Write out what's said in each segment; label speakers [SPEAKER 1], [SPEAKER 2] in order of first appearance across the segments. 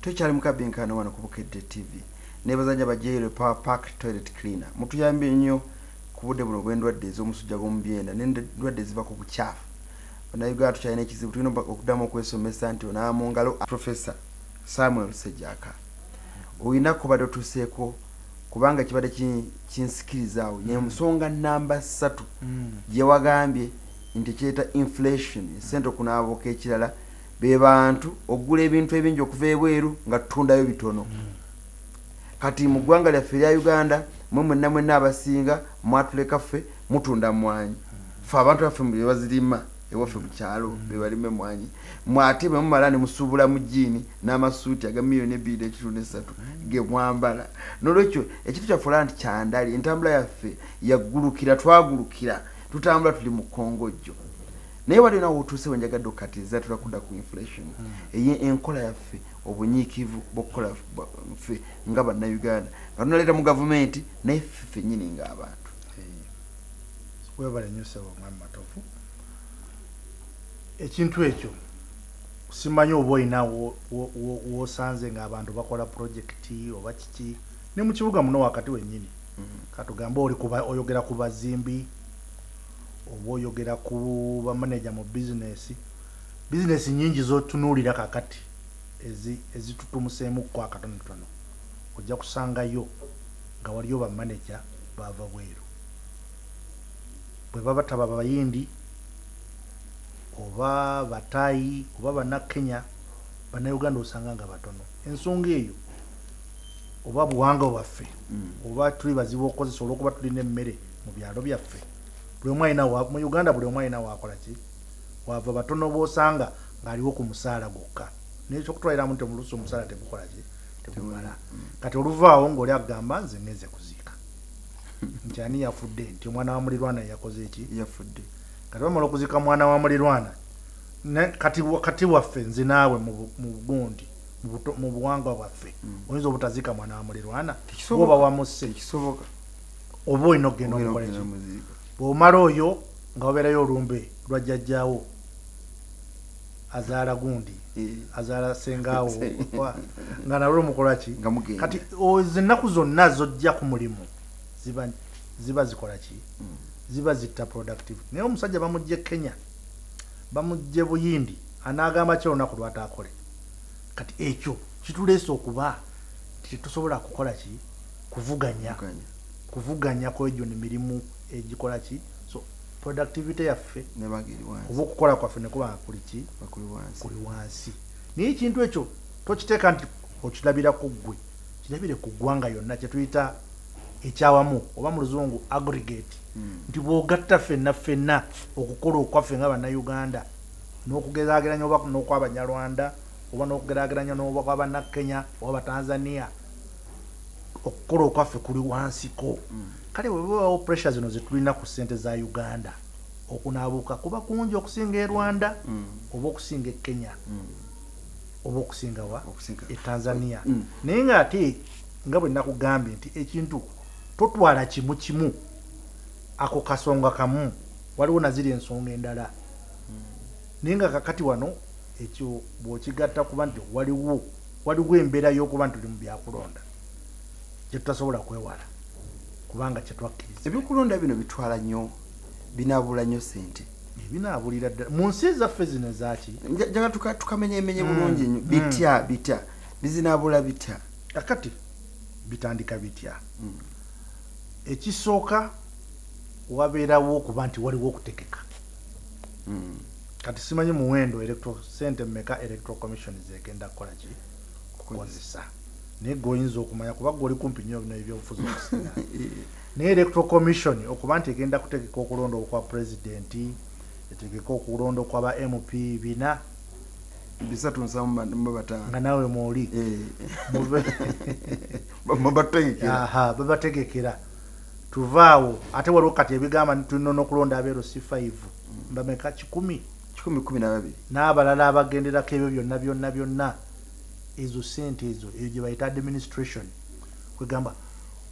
[SPEAKER 1] Tukyali mu Akabbinkano wano ku Bukedde TV. Nebaza bajeere Power Pack Toilet Cleaner. Mutuyambye nnyo ku budde buno bw'endwadde ez'omusujja gw'omubyenda n'endwadde eziva ku bukyafu. Bannayuganda tukyalina ekizibu tulina okuddamu okwesomesa nti onaba mu ngalo. Professor Samuel Sejjaka. Oyina kubadde otuuseeko kubanga kibadde kinsikirizaawo ye nsonga namba 3 gye wagambye nti kyeta inflation ssente okunaabuuka ekirala be bantu ogula ebintu ebingi okuva ebweru nga tutundayo bitono. Kati mu ggwanga lyaffe erya Uganda mwenna abasinga mwatuleka ffe mutunda mwanyi. Ffe abantu baffe mu bazirima ewaffe mu kyalo be balime mwanyi. Mwate bwe mumala ne musuubula mu jjiini n'amasuuti aga miliyoni 2.3 ge mwambala. N'olwekyo ekintu kyaffe nti kyandali entambula yaffe yaggulukira twagulukira tutambula tuli mu kongojjo. Naye wali nawo otuuse wenjagadde okkatiriza tulakudda ku inflation. Enkola yaffe obunyiikivu bw'okukola ffe nga bannayuganda nga tunaleeta mu gavumenti naye ffe nnyini ng'abantu.
[SPEAKER 2] Webale nnyo ssebo mwami Matovu. Ekintu ekyo simanyi oba olina w'osanze ng'abantu bakola projekiti oba kiki ne mu kibuga muno wakati wennyini. Katugamba oyogera ku bazimbi oba oyogera ku bamaneja mu bizinesi nnyingi z'otunuulira kakati ezitutumuseemukko akatonotono ojja kusangayo nga waliyo bamaneja baava bweru. Bwe baba taba bayindi oba bataayi oba bannakenya bannayuganda osanga nga batono. Ensonga eyo oba buwanga bwaffe oba tuli bazibu okukozesa olw'okuba tulina emmere mu byalo byaffe mu Uganda buli omu alina waakola ki wava batono b'osanga ng'aliwo ku musaala gwokka n'ekyokutwaliramu nti omulusi omusaala tegukola ki tegumala. Kati oluvaawo ng'oli agamba nze ngeze kuziika nti ani yafudde nti omwana wa mulirwana yakoze eki
[SPEAKER 1] Yafudde.
[SPEAKER 2] Kati bamala okuziika mwana wa mulirwana kati waffe nze naawe mu bugundi mu buwangwa bwaffe oyinza obutaziika mwana wa mulirwana oba wamusse
[SPEAKER 1] Kisoboka.
[SPEAKER 2] oba olina okugenda omukola ki bw'omala oyo nga wabeerayo olumbe lwa jjajjaawo azaala gundi azaala sengaawo nga nalwo mukola ki kati ennaku zonna zojja ku mulimu ziba zikola ki ziba zitta productive. Naye omusajja bamugye Kenya bamugye Buyindi anaagamba ki olunaku lwataakole. Kati ekyo kituleese okuba tetusobola kukola ki kuvuganya kwegyo ne mirimu egikola ki so productivity yaffe oba okukola kwaffe ne kuba kuli ki kuli wansi. Naye ekintu ekyo tokiteeka nti okirabira ku ggwe kirabire ku ggwanga yonna kye tuyita ekyawamu oba mu luzungu aggregate nti bw'ogatta ffenna okukola okwaffe nga bannayuganda n'okugezaageranya oba n'okw'abanyarwanda oba n'okugezaageranya n'okw'abannakenya oba batanzania okukola okwaffe kuli wansiko. Kale bwe babaawo pressure zino zetulina ku ssente za Uganda okunaabuuka kuba kungi okusinga e Rwanda oba okusinga e Kenya oba okusinga e Tanzania. Naye ng'ate nga bwe nakugambye nti ekintu totwala kimu ako kasonga kamu waliwo naziri ensonga endala. Naye nga kakati wano ekyo bw'okigatta kuba nti waliwo embeera y'okuba nti tuli mu byakulonda kye tutasobola kwewala kubanga kye twakkiriza.
[SPEAKER 1] Ebyokulonda bino bitwala nnyo binaabula nnyo ssente.
[SPEAKER 2] Binaabulira ddala mu nsi zaffe zino ezaki
[SPEAKER 1] jaga tukamenyeemenye bulungi nnyo bitya bizinaabula bitya
[SPEAKER 2] akati bitandika bitya. Ekisooka wabeerawo okuba nti waliwo okutegeka. Kati simanyi muwendo ssente mmeka electoral commission zegenda kukola ki kukozesa naye gweoyinza okumanya kuba gwe oli kumpi nnyo bino ebyobufuzi okusinga. Naye electoral commission okuba nti egenda kutegeka okulonda okwa pulezidenti etegeka okulonda okwaba MP
[SPEAKER 1] 375
[SPEAKER 2] nga naawe mwoli babategekera tuvaawo ate waliwo kati ebigamba tulina n'okulonda abeero C5 bameka
[SPEAKER 1] 12
[SPEAKER 2] n'abalala abagenderako ebyo byonna ezo ssente ezo eyo gye bayita administration kwegamba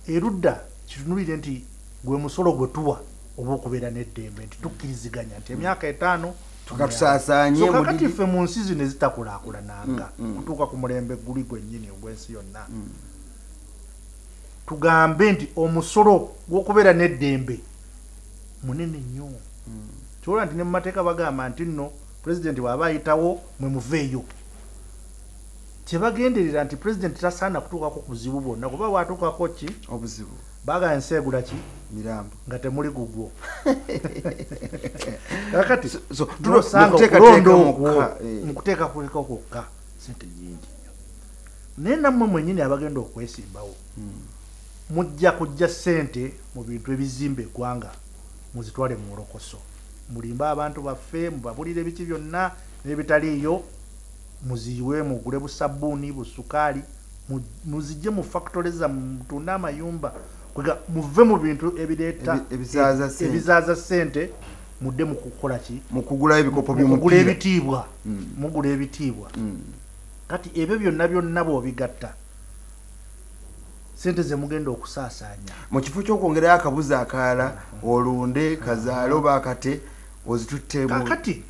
[SPEAKER 2] erudda kitunulire nti gwe musolo gwe tuwa oba okubeera n'eddembe nti tukkiriziganya nti emyaka 5
[SPEAKER 1] tukatusasanye
[SPEAKER 2] kakati ffe mu nsi zino ezitakulaakulananga kutuuka ku mulembe guli gwennyini ogw'ensi yonna tugambe nti omusolo gw'okubeera n'eddembe munene nnyo kyola nti ne mu mateeka bagamba nti nno pulezidenti bw'aba ayitawo mwe muveeyo kyebagenderera nti pulezidenti tasaana kutuukako ku buzibu bwonna kuba bwatuukako ki
[SPEAKER 1] obuzibu
[SPEAKER 2] baagala ensi egula ki
[SPEAKER 1] mirambo
[SPEAKER 2] nga temuli gugwo kakati mukuteeka kuleka kwokka sente nyingi naye nammwe mwennyini abagenda okwesimbawo mujja kujja ssente mu bintu ebizimba eggwanga muzitwale mu bulokoso mulimba abantu baffe mubabulire ebiki byonna n'ebitaliiyo muziwe mugule busabbuuni busukaali muzijje mu factory za mutunde amayumba kwega muve mu bintu ebireeta ebizaaza ssente mudde mu kukola ki
[SPEAKER 1] mu kugula ebikopo
[SPEAKER 2] mugula ebitiibwa mugula ebitiibwa kati ebyo byonna byonna bw'obigatta sente ze mugenda okusaasaanya
[SPEAKER 1] mu kifo ky'okwongerayo akabuzi akalala olunde kazaalo bakate ozitutte
[SPEAKER 2] kakati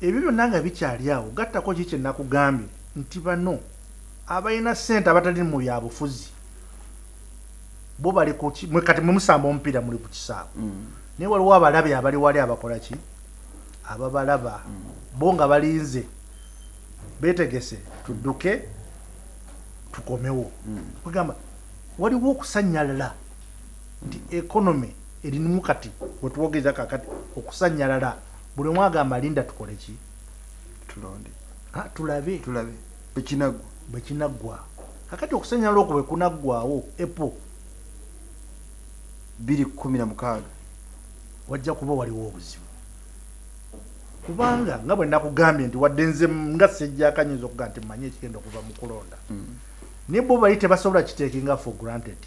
[SPEAKER 2] ebyo byonna nga bikyali awo gattako ki kye nakugambye nti bano abalina ssente abatali mu byabufuzi bo bali kuki kati mumusamba omupiira muli ku kisaawe naye waliwo abalabe abali wali abakola ki ababalaba bo nga balinze beetegese tudduke tukomewo kugamba waliwo okusanyalala nti ekonomi erinimu kati wetwogeza kakati okusanyalala buli mwagamba linda tukole ki
[SPEAKER 1] tulonde
[SPEAKER 2] tulabe
[SPEAKER 1] bwekinaggwa
[SPEAKER 2] kakati okusanyalala okwo bwe kunaggwawo epo
[SPEAKER 1] 216
[SPEAKER 2] wajja kuba waliwo obuzibu kubanga nga bwe nakugambye nti wadde nze nga sejjakanyinza okuga nti manye ekigenda okuva mu kulonda naye bo bali tebasobola kiteekinga for granted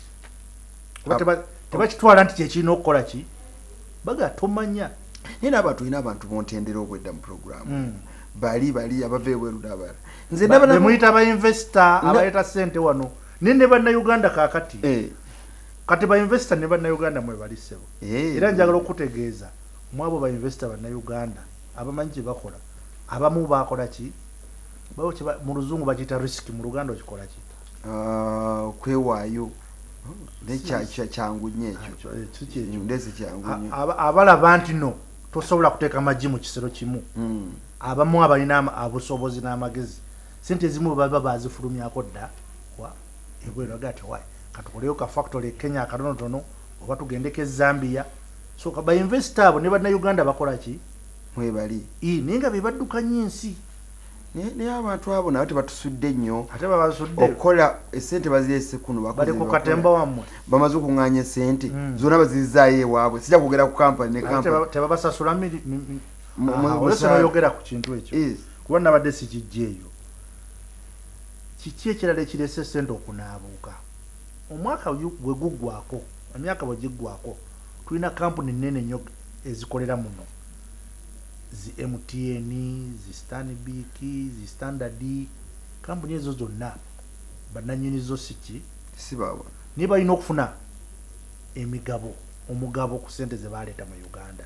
[SPEAKER 2] tebakitwala nti kyekirina okukola ki baga tomanya
[SPEAKER 1] naye n'abantu olina abantu bontendera obwedda mu programu bali abava ebweru n'abala nze
[SPEAKER 2] bemuyita bainvesita abaleeta ssente wano naye ne bannayuganda kaakati kati bainvesita ne bannayuganda mwe balisebo era njagala okutegeeza mu abo bainvesita bannayuganda abamanyi kye bakola abamu bakola ki mu luzungu bakiyita risiki mu luganda okikola ki
[SPEAKER 1] kwewaayo kyangu nnyo ekyo ndese kyangu nnyo
[SPEAKER 2] abalaba nti no tosobola kuteeka maggi mu kisero kimu abamu abalina obusobozi n'amagezi sente ezimu baba bazifulumyako dda ebweru agati wayi katukoleyo ka factory Kenya akatonotono oba tugendeko e Zambia so bainvesita abo ne bannayuganda bakola ki
[SPEAKER 1] mwebali
[SPEAKER 2] naye nga be baddukanya ensi
[SPEAKER 1] naye abantu abo nabo tebatusudde nnyo
[SPEAKER 2] ate babasudde
[SPEAKER 1] okukola esente bazirese kuno
[SPEAKER 2] bali ku katemba wammwe
[SPEAKER 1] bamaze okuŋŋaanya esente zonna bazizaayo ewaabwe sijja kugera ku kampani ne kampani
[SPEAKER 2] tebabasasula olesenoyogera ku kintu ekyo kuba nabadde sikijja eyo kiki ekirala ekirese sente okunaabuuka omwaka bwe guggwako emyaka bwe giggwako tulina kampuni nnene nnyo ezikolera muno zi MTN zi Stanbic zi Standard kampuni ezo zonna bannannyinizo siki
[SPEAKER 1] sibabona
[SPEAKER 2] naye balina okufuna omugabo ku ssente ze baleeta mu Uganda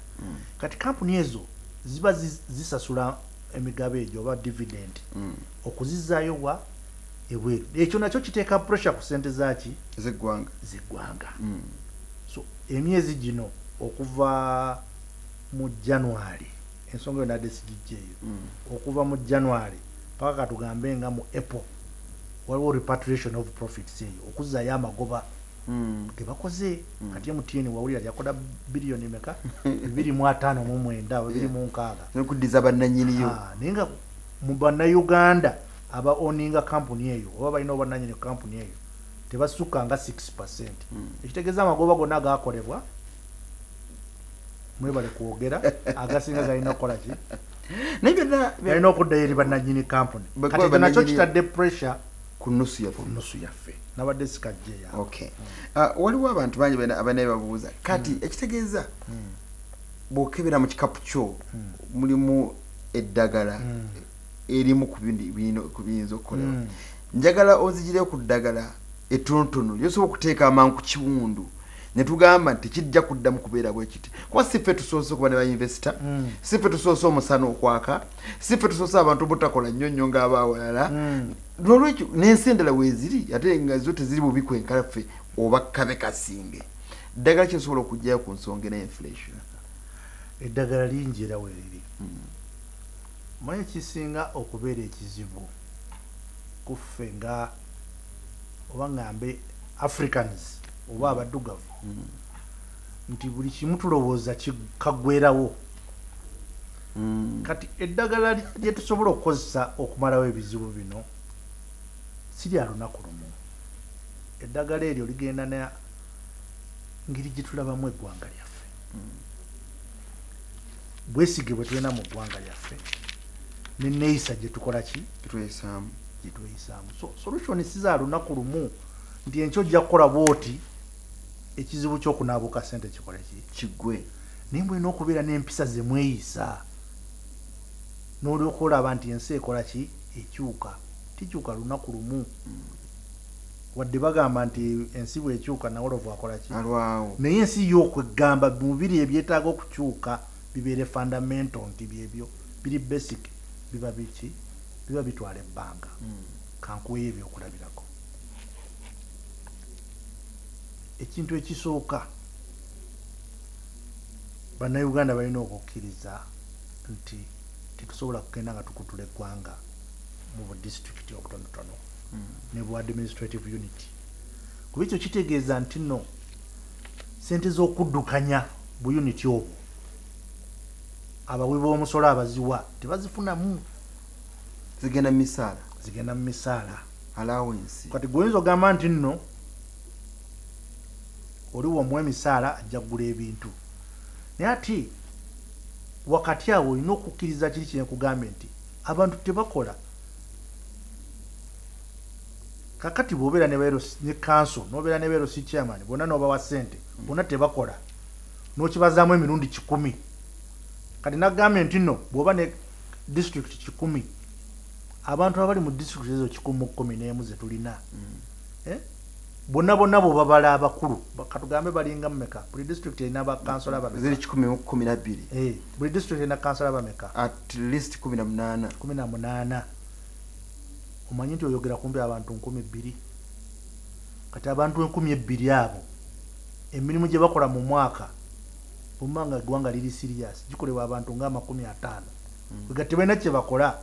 [SPEAKER 2] kati kampuni ezo ziba zisasula emigabo egyo oba dividend okuzizaayo wa ebweru ekyo nakyo kiteeka pressure ku ssente zaki zeggwanga so emyezi gino okuva mu January ensonga yonna adde sigijjeeyo okuva mu January paka katugambe nga mu April waliwo repatriation of profits eyo okuzaayo amagoba ge bakoze kati MTN wawulira yakola biliyoni meka 2.5 mu 2.6
[SPEAKER 1] nokuddiza bannannyiniyo
[SPEAKER 2] naye nga mu bannayuganda aba oninga kampuni eyo oba balina obannannyini kampuni eyo tebasukka nga 6%. Ekitegeeza amagoba gonna agakolebwa mwebale kwogera agasinga galina okukola ki galina okuddayo eri bannannyini kampuni kati nakyo kitadde pressure
[SPEAKER 1] ku nnusu
[SPEAKER 2] yaffe nabadde sikajjeya.
[SPEAKER 1] Waliwo abantu bangi abanaye babuuza kati ekitegeeza bw'okebera mu kikapu kyo mulimu eddagala erimu ku biyinza okukolebwa njagala onzigire ku ddagala ettonotono lyosobola okuteeka amangu ku kiwundu ne tugamba nti kijja kuddamu kubeera bwe kiti kuba si ffe tusoose okuba ne bayinvesita si ffe tusoose omusana okwaka si ffe tusoose abantu butakola nnyo nnyo ng'abaawalala nolwekyo n'ensi endala weeziri ate nga zo teziri bubi kwenkaffe oba kabe kasinge eddagala kyesobola okugjayo ku nsonga n'inflation
[SPEAKER 2] eddagala lingi era weeriri manyi kisinga okubeera ekizibu kuffe nga oba ngambe Africans oba abaddugavu nti buli kimu tulowooza kikaggwerawo kati eddagala lye tusobola okukozesa okumalawo ebizibu bino si lya lunaku lumu eddagala eryo ligenda na ngeri gye tulabamu eggwanga lyaffe bwesige bwe tulina mu ggwanga lyaffe ne neeyisa gye tukola ki
[SPEAKER 1] tweyisaamu
[SPEAKER 2] so solution si za lunaku lumu nti enkyo ojja kukola bwoti ekizibu ky'okunaabuuka ssente kikole
[SPEAKER 1] kiggwe
[SPEAKER 2] naye mulina okubeera n'empisa ze mweyisa n'olyoka olaba nti ensi ekola ki ekyuka tikyuka lunaku lumu wadde bagamba nti ensi bw'ekyuka nawolovu akola ki
[SPEAKER 1] alwawo
[SPEAKER 2] naye ensi y'okwegamba mubiri ebyetaaga okukyuka bibeere fundamental nti byebyo biri basic biba biki biba bitwala ebbanga kankuweyo ebyokulabirako ekintu ekisooka bannayuganda balina okukkiriza nti tetusobola kugenda nga tukutula eggwanga mu budisitulikiti obutonotono ne bu administrative unit kuba ekyo kitegeeza nti nno sente z'okuddukanya bu unit obwo abawi b'omusolo abaziwa tebazifunamu
[SPEAKER 1] zigenda mu misaala allowance
[SPEAKER 2] kati goyinza ogamba nti nno oli wamuwa emisaala ajja kugula ebintu naye ati wakati awo olina okukkiriza kiri kyenkugambe nti abantu tebakola kakati bw'obeera ne kanso n'obeera ne beero si chairman bonna n'obawa ssente bonna tebakola n'okibazaamu emirundi 100 kati nagambe nti nno bw'oba ne district 100 abantu abali mu district ezo 111 ze tulina bonna bw'oba bala abakulu katugambe balinga mmeka buli district erina bakansala bameka
[SPEAKER 1] ziri 112
[SPEAKER 2] buli district erina kansala bameka
[SPEAKER 1] at least
[SPEAKER 2] 18 omanyi nti oyogera kumpi abantu 2,000 kati abantu 2,000 abo emirimu gye bakola mu mwaka bumanga eggwanga liri serious gikolebwa abantu nga 50 wegati balina kye bakola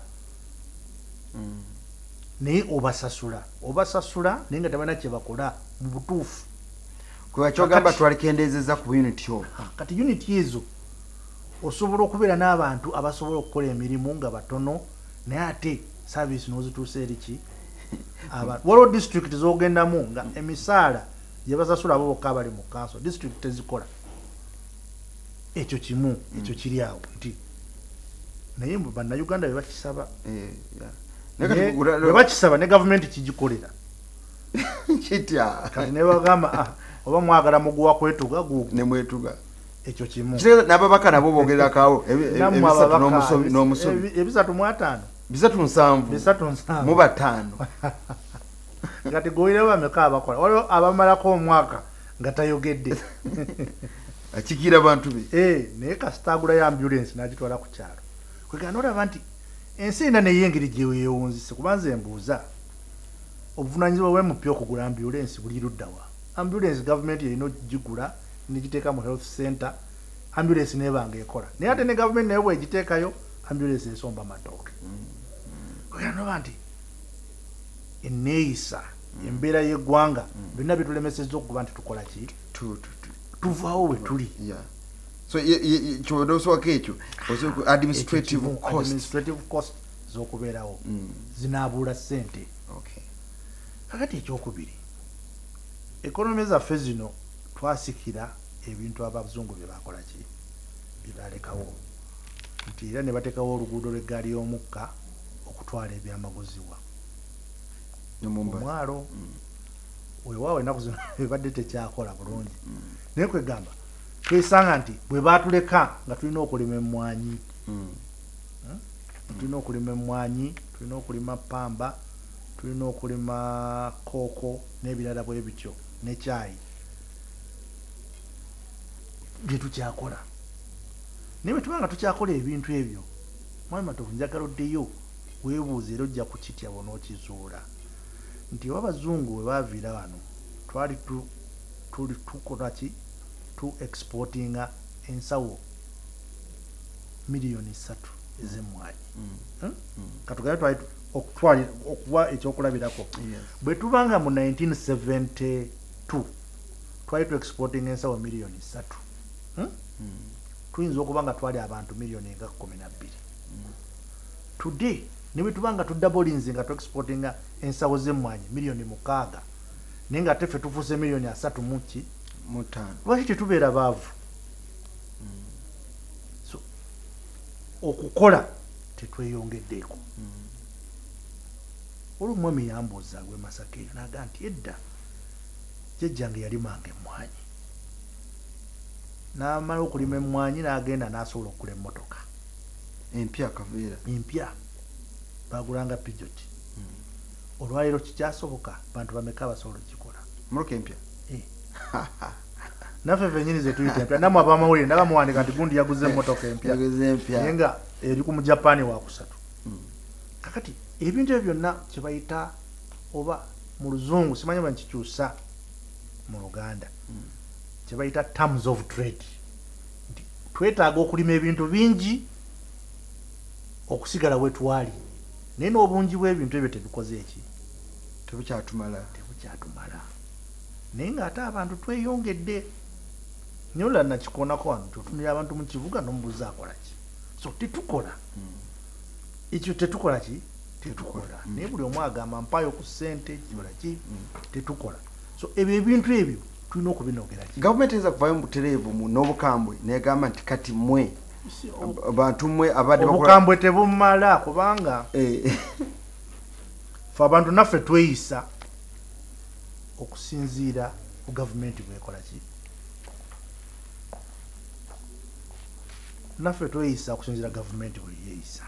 [SPEAKER 2] naye obasasula naye nga tebalina kye bakola mu butuufu
[SPEAKER 1] kuba kyogamba twalikendeezezza ku unity obo
[SPEAKER 2] kati unity ezo osobola okubeera n'abantu abasobola okukola emirimu nga batono naye ate service n'ozituusa eriki waliwo district z'ogendamu nga emisaala gye basasula abo bokka abali mu kanso district tezikola ekyo kimu ekyo kiri awo nti naye bannayuganda bebakisaba bwebakisaba ne gavumenti kigikolera
[SPEAKER 1] kitya
[SPEAKER 2] kati nebagamba oba mwagala muguwa kwetuga gugu
[SPEAKER 1] nemwetuga
[SPEAKER 2] ekyo kimu
[SPEAKER 1] n'ababaka nabo bogererakawo n'omusomi
[SPEAKER 2] 305
[SPEAKER 1] 307 mu bataano
[SPEAKER 2] kati goyirewo bameka abakola waliwo abamalako omwaka nga tayogedde
[SPEAKER 1] akikira bantu be
[SPEAKER 2] naye kasitagula ya ambulance n'agitwala ku kyalo kwegana olaba nti ensi erina naye engeri gyeweyewunzise kubanza embuuza obuvunanyizibwa bwemupya okugula ambulance buli luddawa ambulance gavumenti erina ogigula negiteeka mu health center ambulance nebanga ekola naye ate ne gavumenti naye bwegiteekayo ambulance esomba matooke kwegana olaba nti eneeyisa embeera y'eggwanga byonna bitulemesezza okuba nti tukola ki tuvaawo we tuli
[SPEAKER 1] so kyodosooka ekyo administrative
[SPEAKER 2] cost z'okubeerawo zinaabuula ssente kakati ekyokubiri ekonomi zaffe zino twasikira ebintu abazungu bye bakola ki bye balekawo nti era ne bateekawo oluguudo lw'eggaali y'omukka okutwala ebyamaguziwa omwalo weewaawo ennaku zino ebadde tekyakola bulungi naye kwegamba twesanga nti bwe baatuleka nga tulina okulima emmwanyi tulina okulima emmwanyi tulina okulima pamba tulina okulima kooko n'ebirala bwe bityo ne kyayi bye tukyakola naye bwe tuba nga tukyakola ebintu ebyo mwami Matovu njagala oddeyo weebuuze era ojja kukitya bw'onookizuula nti abazungu we baaviira wano twali tuli tukola ki tu exportinga ensawo miliyoni 3 ez'emmwanyi katugabe twali okuba ekyokulabirako bwe tubanga mu 1972 twali tu exporting ensawo miliyoni 3 tuyinza okuba nga twali abantu miliyoni nga 12 today ne bwe tuba nga tudabolinze nga tu exportinga ensawo z'emmwanyi miliyoni 6 naye nga teffe tufuuse miliyoni 3 mu 5 lwaki tetubeera baavu so okukola tetweyongeddeeko olw'omwami yambuuza gwe Masaka eyo n'aga nti edda jjajjange yalimanga emmwanyi n'amala okulima emmwanyi n'agenda n'asobola okugula emmotoka
[SPEAKER 1] empya kaveera
[SPEAKER 2] empya bagulanga Peugeot olwaleero kikyasoboka bantu bameka abasobola okikola
[SPEAKER 1] mmotoka empya
[SPEAKER 2] naffe fenyini ze tuyita empya namwe abamawulire ndaba muwandika nti gundi yaguze emmotoka empya naye nga eri ku mujapani wakusatu kakati ebintu ebyo byonna kyebayita oba mu luzungu simanyi bwe nkikyusa mu Luganda kyebayita terms of trade nti twetaaga okulima ebintu bingi okusigala we twali naye n'obungi bw'ebintu ebyo tebikoze eki
[SPEAKER 1] tebukyatumala
[SPEAKER 2] naye ng'ate abantu tweyongedde nyola nakikoonako wano tutunira abantu mu kibuga n'omubuuza akola ki so tetukola ekyo tetukola ki tetukola naye buli omu agamba mpayo ku ssente kikola ki tetukola so ebyo ebintu ebyo tulina okubinogera ki
[SPEAKER 1] gavumenti eza kuvaayo mu butereevu n'obukambwe negamba nti kati mmwe abantu mmwe abadde
[SPEAKER 2] obukambwe tebumala kubanga fe abantu naffe tweyisa okusinziira ku gavumenti bwekola ki naffe tweyisa okusinziira gavumenti bwe yeeyisa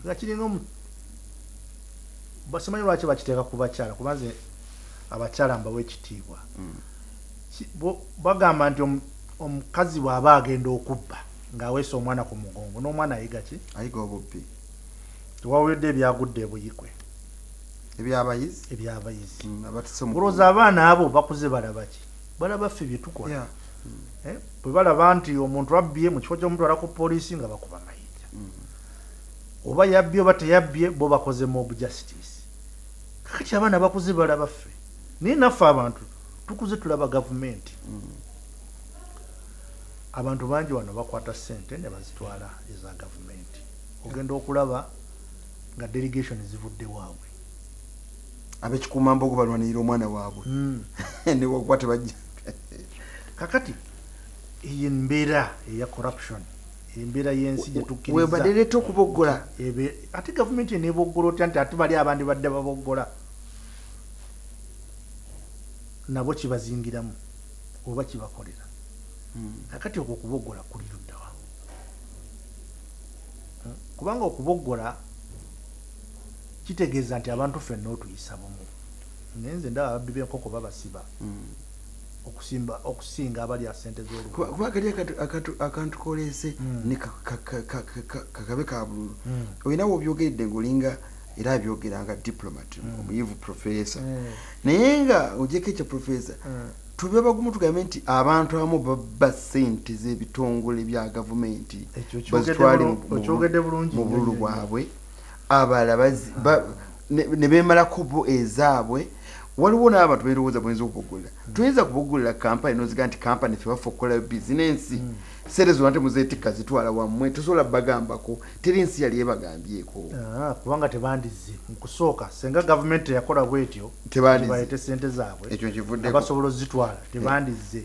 [SPEAKER 2] nga kiringa basimanyi lwaki bakiteeka ku bakyala kubanze abakyala mbawa ekitiibwa bagamba nti omukazi bw'aba agenda okubba ng'aweesa omwana ku mugongo n'omwana ayiga ki
[SPEAKER 1] ayiga obubbi
[SPEAKER 2] tewawulidde ebyagudde ebuyikwe
[SPEAKER 1] ebyabayizi
[SPEAKER 2] olowooza abaana abo bakuze balaba ki balaba ffe bye tukola bwe balaba nti omuntu abbye mu kifo ky'omutwala ku poliisi nga bakuba mayinja oba yabbye oba teyabbye bo bakoze mob justice kakati abaana bakuze balaba ffe naye naffe abantu tukuze tulaba gavumenti abantu bangi wano bakwata ssente ne bazitwala eza gavumenti ogenda okulaba nga delegation zivudde waabwe
[SPEAKER 1] abekikuuma mbogo balwanirira omwana waabwe newakuba tebajja
[SPEAKER 2] kakati eyo embeera eya corruption embeera y'ensi gyetukkiriza
[SPEAKER 1] webadde leeta okuboggola
[SPEAKER 2] ate gavumenti eneboggola otya nti ate bali abandi badde baboggola nabo kibazingiramu oba kibakolera kakati okwo okuboggola kuli luddawa kubanga okuboggola kitegeeza nti abantu ffenna otuyisa bumu naye nze ndaba ababbi b'enkoko babasiba okusinga abali ssente z'oluguudo
[SPEAKER 1] kuba kali akantu koleese ne kakabe ka bululu olinawo obyogeredde ng'olinga era abyogera nga diplomat omuyivu professor naye nga ogyeko ekyo professor tube bagumu tugambe nti abantu abamu babba ssente z'ebitongole bya gavumenti bazitwale mu bululu bwabwe abalala ne beemalako bo ezaabwe waliwo n'abantu beerowooza bwenza okuboggolera tuyinza kuboggolera kampani noziga nti kampani fe bafe okukola bizinensi sente zonna temuzeetikka zitwala wammwe tosobola bagambako teri nsi yali ebagambyeko
[SPEAKER 2] kubanga tebandize mukusooka senga gavumenti yakola bwetyo tebalete sente zaabwe
[SPEAKER 1] ekyo kivudde
[SPEAKER 2] basobola ozitwala tebandize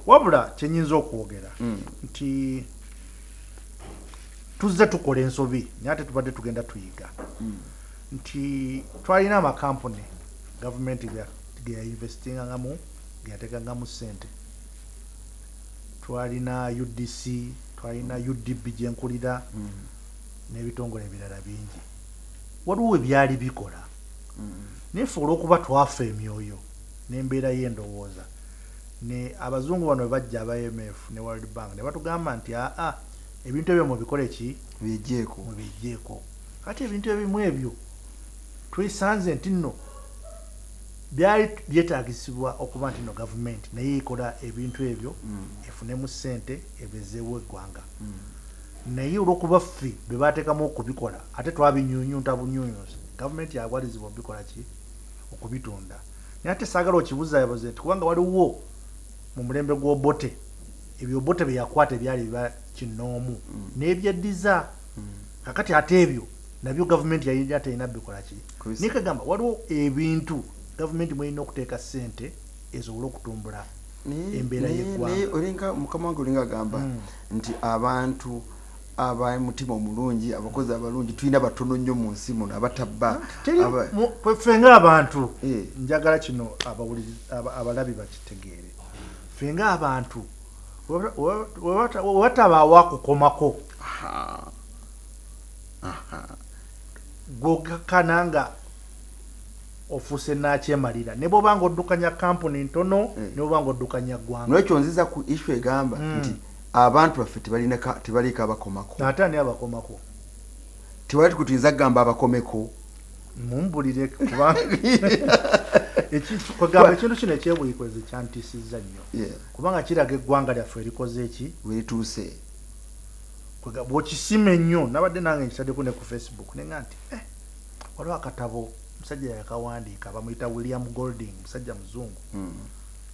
[SPEAKER 2] wabula kyenyinza okwogera nti tuzze tukola ensobi naye ate tubadde tugenda tuyiga nti twalina amakampuni gavumenti geyayinvestingangamu geyateekangamu ssente twalina UDC twalina UDB gyenkulira n'ebitongole ebirala bingi waliwo ebyali bikola naye ffe olw'okuba twafa emyoyo n'embeera y'endowooza ne abazungu bano bajja aba IMF ne World Bank ne batugamba nti ebintu ebyo mubikole ki mubijjeeko kati ebintu ebimu ebyo twisanze nti nno byali byetaagisibwa okuba nti no gavumenti naye ekola ebintu ebyo efunemu ssente ebezeewo eggwanga naye olwokuba ffe be baateekamu okubikola ate twabinyuunyunta bunyuunyusi gavumenti yagwalizibwa obikola ki okubitunda naye ate saagala okibuzabuze nti kubanga waliwo mu mulembe gw'obote ebyo bote bye yakwata ebyali biba kinoomu n'ebyeddiza kakati ate ebyo nabyo gavumenti yali atalina bikola ki naye kagamba waliwo ebintu gavumenti mwalina okuteeka ssente esobole okutumbula embeera y'eggwanga
[SPEAKER 1] olinga mukama wange olinga agamba nti abantu mutima omulungi abakozi abalungi tulina batono nnyo mu nsi muno abatabba
[SPEAKER 2] ffe ng'abantu njagala kino abalabi bakitegeere ffe ng'abantu wewatabaawo akukomako gwogakana nga ofuuse nakyemalira ne bwobanga oddukanya kampuni ntono ne bwobanga oddukanya ggwanga
[SPEAKER 1] nolwekyo nziza ku issue egamba nti abantu baffe tebaliiko abakomako
[SPEAKER 2] ate ani abakomako
[SPEAKER 1] tewali tukuyinza kugamba abakomeko
[SPEAKER 2] mumbulire kubanga kwegamba ekintu kino ekyebulikoze kyantiisizza nnyo kubanga kiraga eggwanga lyaffe erikoze eki
[SPEAKER 1] werituuse
[SPEAKER 2] bw'okisima ennyo nabadde nange nkitaddeko ne ku Facebook nenga nti waliwo akatabo musajja yakawandiika bamuyita William Golding musajja muzungu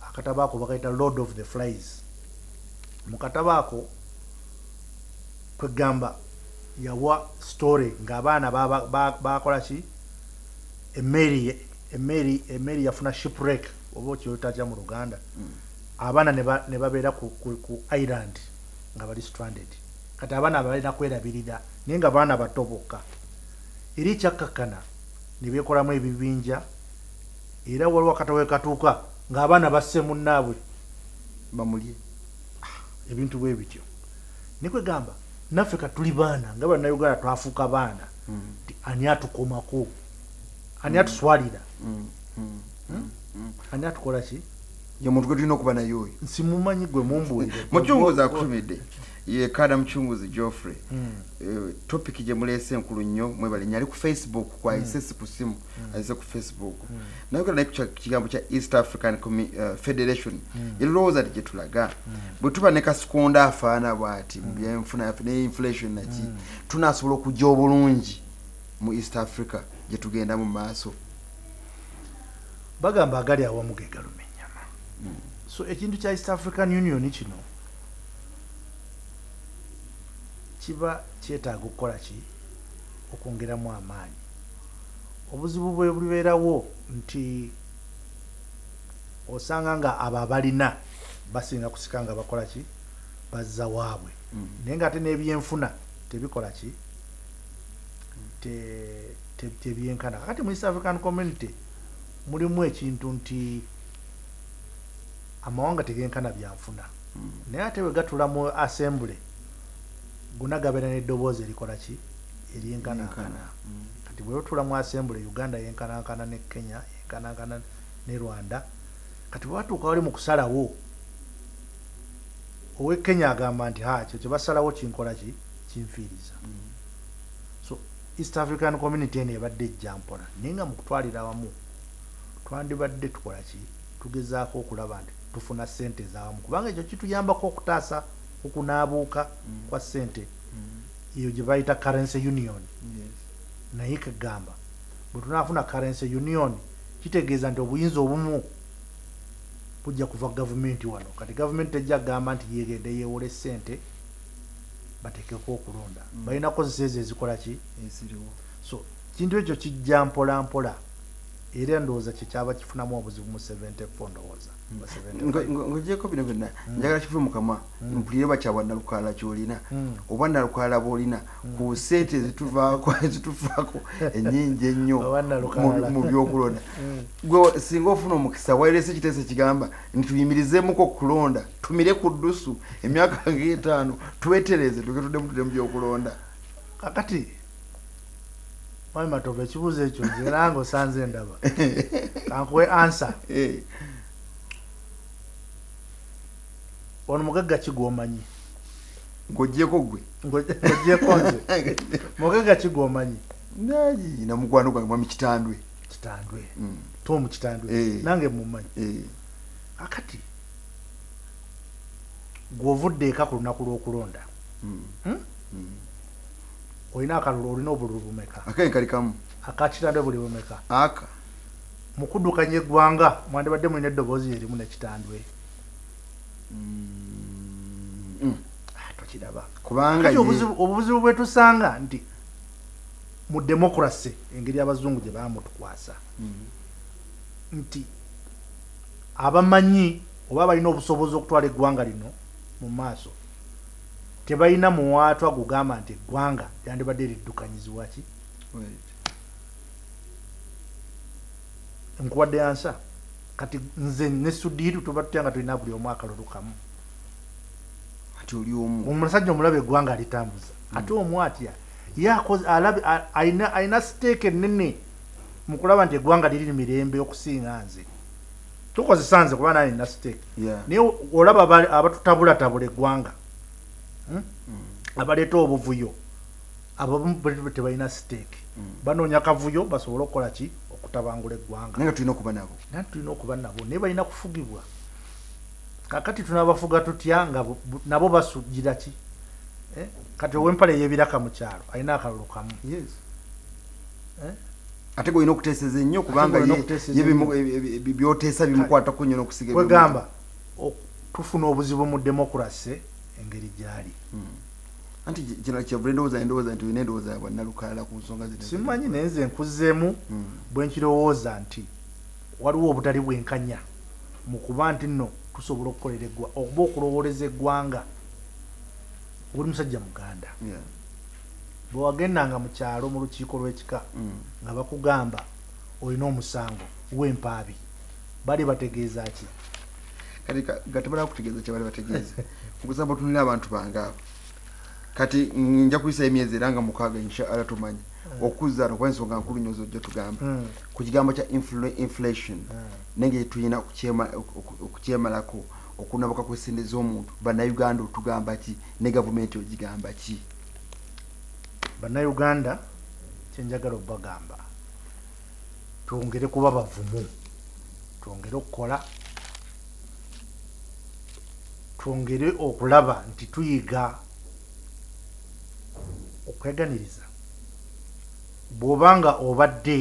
[SPEAKER 2] akatabo ako bakayita Lord of the Flies mu katabo ako kwegamba yawa story ng'abaana bakola ki emmeri yafuna shipwreck oba okyotatya mu Luganda abaana ne babeera ku island nga bali stranded kati abaana balina kwerabirira naye nga baana bato bokka eri kyakkakana ne beekolamu ebibinja era waliwo akatawe katuuka ng'abaana basse munnaabwe
[SPEAKER 1] bamulye
[SPEAKER 2] ebintu bwe bityo nikwegamba naffe katuli baana nga bannayuganda twafuuka baana nti ani atukomako ani atuswalira ani atukola ki
[SPEAKER 1] ye muntu gwe tulina okuba naye oyo
[SPEAKER 2] nsimumanyi gwe mumbuulire
[SPEAKER 1] mucunguzi akutumidde ye kada mucunguzi Geoffrey topic gye muleese enkulu nnyo mwebalinya ali ku Facebook kwa isesi ku simu ayise ku Facebook naye naye kigambo kya East African Federation yalowooza ti gye tulaga bwe tuba ne kasikonda afaana bw'ati mu byenfuna ne inflation naki tunaasobola okujja obulungi mu East Africa gye tugenda mu maaso
[SPEAKER 2] bagamba agali awamu ge galuma ennyama so ekintu kya East African Union kino kiba kyetaaga okukola ki okwongeramu amaanyi obuzibu bwe bubeerawo nti osanga nga abo abalina basinga kusika nga bakola ki bazza waabwe naye nga ate n'ebyenfuna tebikola ki tebyenkana kakati mu East African Community mulimu ekintu nti amawanga tegenkana byanfuna naye ate we gatula mu assembly gonna gabeera n'eddoboozi erikola ki eryenkanankana kati bwe batula mu assembly Uganda yenkanankana ne Kenya yenkanankana ne Rwanda kati bwe batuuka wali mu kusalawo owe Kenya agamba nti kyo kye basalawo kinkola ki kinfiiriza so East African Community eno ebadde ejjampola naye nga mu kutwalira awamu twandibadde tukola ki tugezaako okulaba nti tufuna ssente z'awamu kubanga ekyo kituyambako okutaasa okunaabuuka kwa ssente eyo gye bayita currency union naye kagamba bwe tunaafuna currency union kitegeeza nti obuyinza obumu bujja kuva gavumenti wano kati gavumenti ejja kugamba nti yegende yeewole ssente bateekeko okulonda balina kozesa ezo ezikola ki so kintu ekyo kijja mpola mpola era ndowooza kyekyaba kifunamu obuzibu mu 70 ndowooza
[SPEAKER 1] ng'ogyeko bino byonna njagala kive mu kamwa mpulire bakyabwa nalukalala ky'olina oba nalukalala b'olina ku ssente ezituvaako ennyingi ennyo mu byokulonda gwe singa ofuna omukisa wairese ekiteeso ekigamba nti tuyimirizeemuko okulonda tumire ku ddusu emyaka nga 5 twetereze tugetudde mu byokulonda
[SPEAKER 2] kakati Mwami Matovu ekibuuzo ekyo nzira nga osanze ndaba kankuwe ansa ono mugagga kigwomanyi
[SPEAKER 1] ngojjeko gwe
[SPEAKER 2] ngojjeko nze mugagga kigwomanyi
[SPEAKER 1] nayi namukwano gwange mwami kitandwe
[SPEAKER 2] tomu kitandwe nange mumanyi akati gwovudde eka ku lunaku lw'okulonda olina akalulu olina obululu bumeka
[SPEAKER 1] akenkalikamu
[SPEAKER 2] akakitandwe buli bumeka
[SPEAKER 1] aka
[SPEAKER 2] mukuddukanya eggwanga mwandibadde mulina eddoboozi erimu nekitandwe tokiraba
[SPEAKER 1] kubanga
[SPEAKER 2] obuzibu bwetusanga nti mu demokrasi engeri abazungu gye bamutukwasa nti abamanyi oba balina obusobozi okutwala eggwanga lino mu maaso tebalina muwaatwa gugamba nti eggwanga lyandibadde liddukanyizibwa ki nkuwadde yansa kati nze ne Sudiru tuba tutyanga tulina buli omu akalulu kamu
[SPEAKER 1] ati oli omu
[SPEAKER 2] omusajja omulaba eggwanga alitambuza ate omu atya alina siteeke ennene mu kulaba nti eggwanga liri mirembe okusinga nze tukozesa nze kuba nalina siteeke naye olaba abatutabulattabula eggwanga abaleeta obuvuyo abo tebalina siteeke banoonya kavuyo basobole okukola ki okutabangula eggwanga
[SPEAKER 1] naye tulina okuba nabo
[SPEAKER 2] naye balina kufugibwa kakati tunabafuga tutya nga nabo basugira ki kati ow'empale y'ebiraka mu kyalo alina akalulu kamu
[SPEAKER 1] ate golina okuteeseza ennyo kubanga byoteesa bimukwatako nnyo n'okusiga
[SPEAKER 2] kwegamba tufuna obuzibu mu demokrasi engeri gyali
[SPEAKER 1] anti kino kyavula endowooza nti olina endowooza ya bwannalukalala ku nsonga zino
[SPEAKER 2] simanyi naye nze nkuzzeemu bwe nkirowooza nti waliwo obutali bwenkanya mu kuba nti nno tusobola okukolera oba okulowooleza eggwanga buli musajja muganda bwe wagendanga mu kyalo mu lukiiko lw'ekika nga bakugamba olina omusango w'empaabi bali bategeeza ki
[SPEAKER 1] kati gatebala kutegeeza kye bali bategeeza okusaba tunira abantu bange abo kati nja kuyisa emyezi era nga 6 inshallah tumanyi okuzaala kuba ensonga nkulu nnyo zojja tugamba ku kigambo kya inflation nenge tulina okukyemalako okunabuka kw'essente z'omuntu bannayuganda otugamba ki ne gavumenti ogigamba ki
[SPEAKER 2] bannayuganda kyenjagala obagamba twongere kuba bavumu twongere okukola twongere okulaba nti tuyiga okweganiriza bw'obanga obadde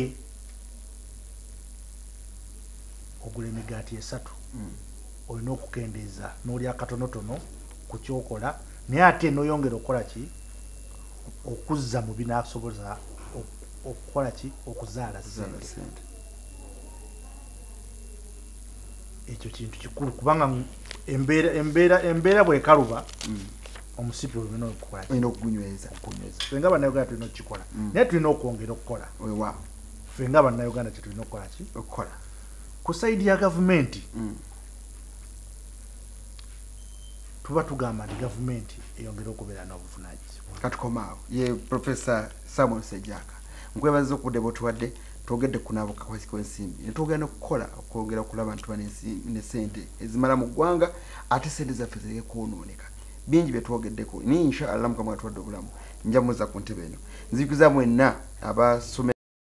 [SPEAKER 2] ogula emigaati 3 olina okukendeeza n'olya katonotono ku kyokola naye ate n'oyongera okukola ki okuzza mu binaasoboza okukola ki okuzaala ssente ekyo kintu kikulu kubanga embeera bwekaluba omusipi olina
[SPEAKER 1] okugunyweza
[SPEAKER 2] fenga bannayuganda tulina okukikola naye tulina okwongera okukola fenga bannayuganda kyetulina okukola ki
[SPEAKER 1] okukola
[SPEAKER 2] ku saidi ya gavumenti tuba tugamba nti gavumenti eyongera okubeera n'obuvunanyizibwa
[SPEAKER 1] katukomaawo ye Professor Samuel Sejjaka nkwebaza okudde bw'otuwadde twogedde kunabuka kw'ensimbi ne twogera n'okukola okwongera okulaba nti tuba ne ssente ezimala mu ggwanga ate ssente zaffe zireke kwonooneka bingi bye twogeddeko ni inshallah Mukama atwadde obulamu nja muza ku ntebe eno nzikuza mwenna abasome